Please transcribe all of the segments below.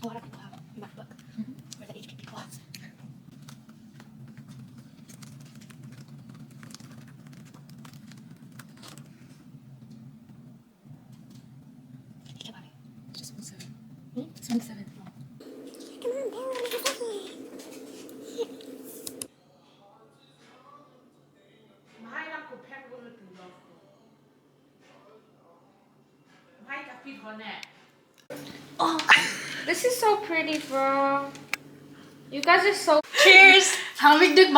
Just 1-7. Just 1-7. Oh, this is so pretty, bro. You guys are so. Cheers! Cheers! Cheers!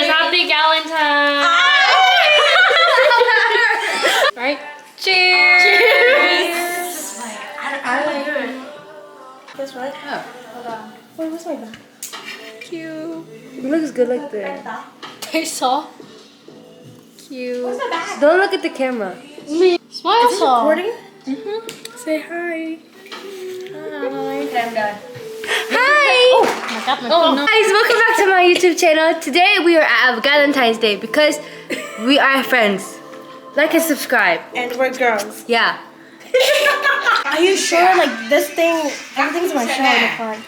Happy galentine! Right? Cheers! Cheers! I like it. That's right. Oh. Hold on. Wait, what's my bag? Cute. It looks good like this. I saw. Cute. What's my bag? Don't look at the camera. Smile. Is this recording? Say hi. Okay, I'm done. Hi! Oh, no. Guys, welcome back to my YouTube channel. Today we are at Valentine's Day because we are friends. Like and subscribe. And we're girls. Yeah. Are you sure? Like this thing, everything's gonna show in the front.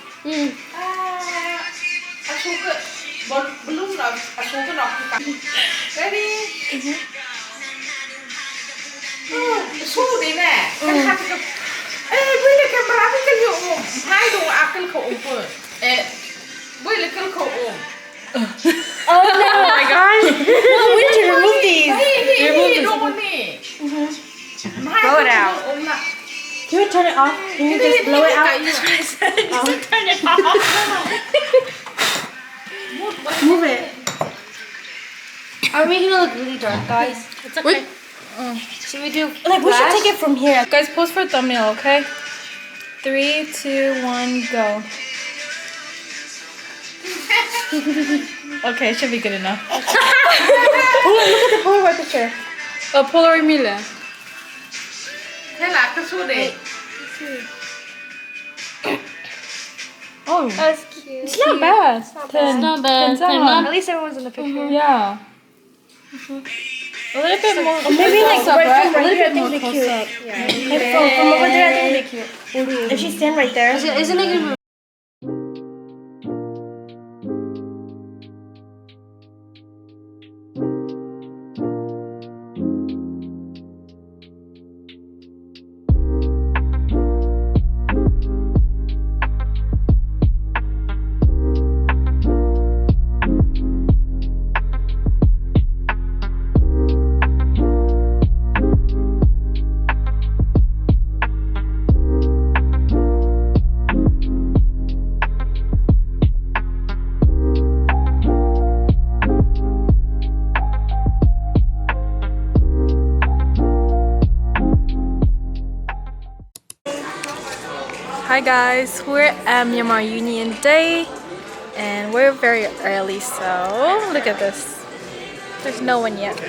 Ready? Oh my gosh! Well, we need to remove these. Blow it out. Can we turn it off? Can you just blow it out? Turn it off. Move it. Are we gonna look really dark, guys? It's okay. Should we do Like we should take it from here. Guys, pose for a thumbnail, okay? 3, 2, 1, go. Okay, it should be good enough. Oh, look at the Polaroid picture. Polaroid Mila. Oh, That's cute. it's not bad. It's not bad. At least everyone's in the picture. Yeah. A little bit more. Or maybe like close up, right right? from right A here, I little think bit it'd be more cute. close up. Like from over there, I think it'd be cute. If she stand right there. Isn't it gonna be Hi guys, we're at Myanmar Union Day and we're very early, so look at this. There's no one yet.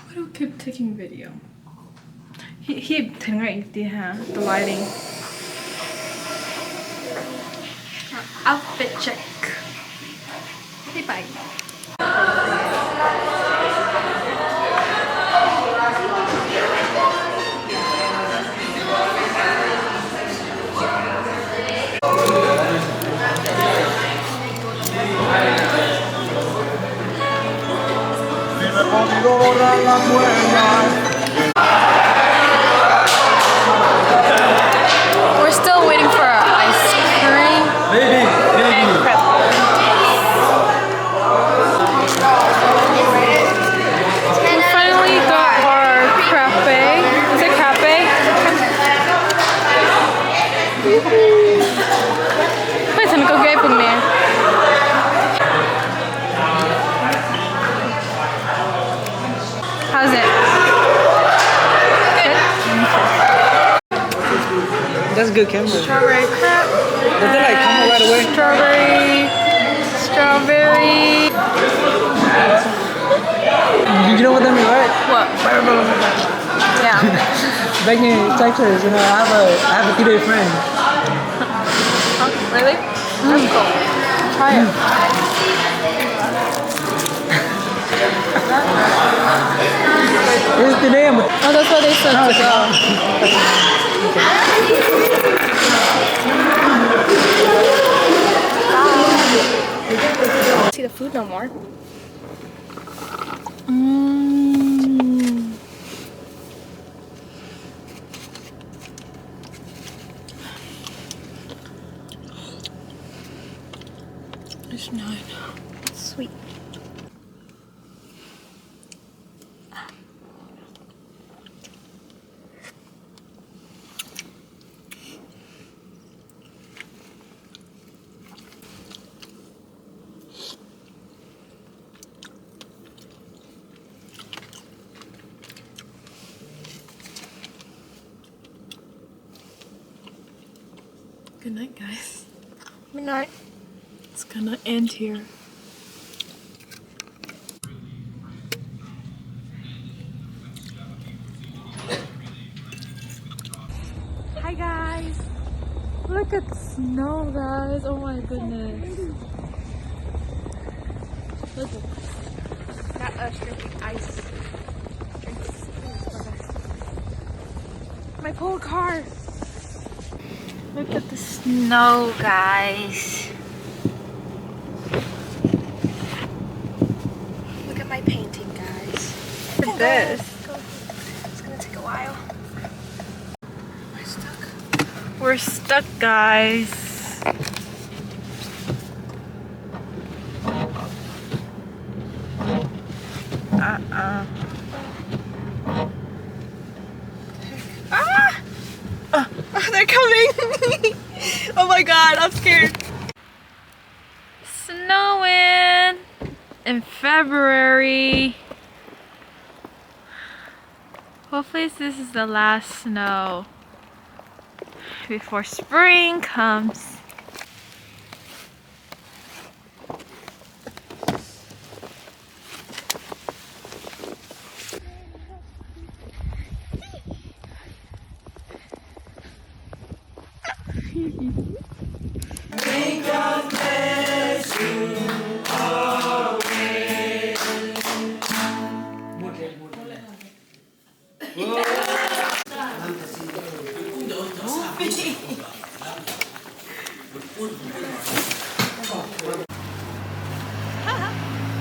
Why do we keep taking video? He 되는 거 있디 ha, the lighting. outfit check. Say bye. We're still waiting for our ice cream and crepe. We finally got our crepe. Is it crepe? Wait, I'm gonna go get it, man. How's it? That's good camera. Strawberry crepe. Does it like come right away? Strawberry. You know what that means, right? What? Yeah. Back in Texas, you know, I have a 3-day friend. Really? That's cool. Try it. It's the name. Oh, that's what they said to go. See the food no more. It's not sweet. Good night, guys. Good night. It's gonna end here. Hi guys. Look at the snow, guys. Oh my goodness. Look at this. Not us drinking ice. My poor car. Look at the snow, guys. Look at my painting, guys. Look at this. It's gonna take a while. We're stuck. We're stuck, guys. They're coming! Oh my god, I'm scared. Snowing in February. Hopefully this is the last snow before spring comes.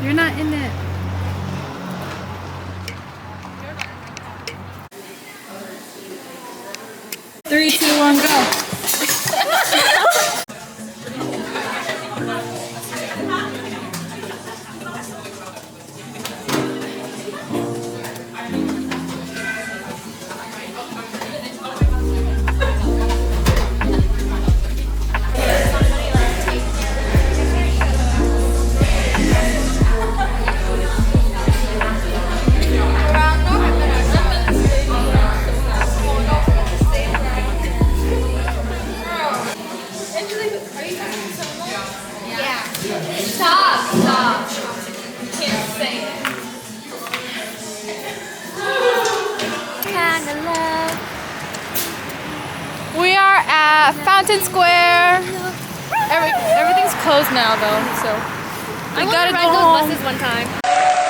You're not in it. Three, two, one, go. We are at Fountain Square Everything's closed now though, so I gotta go ride those home. buses one time.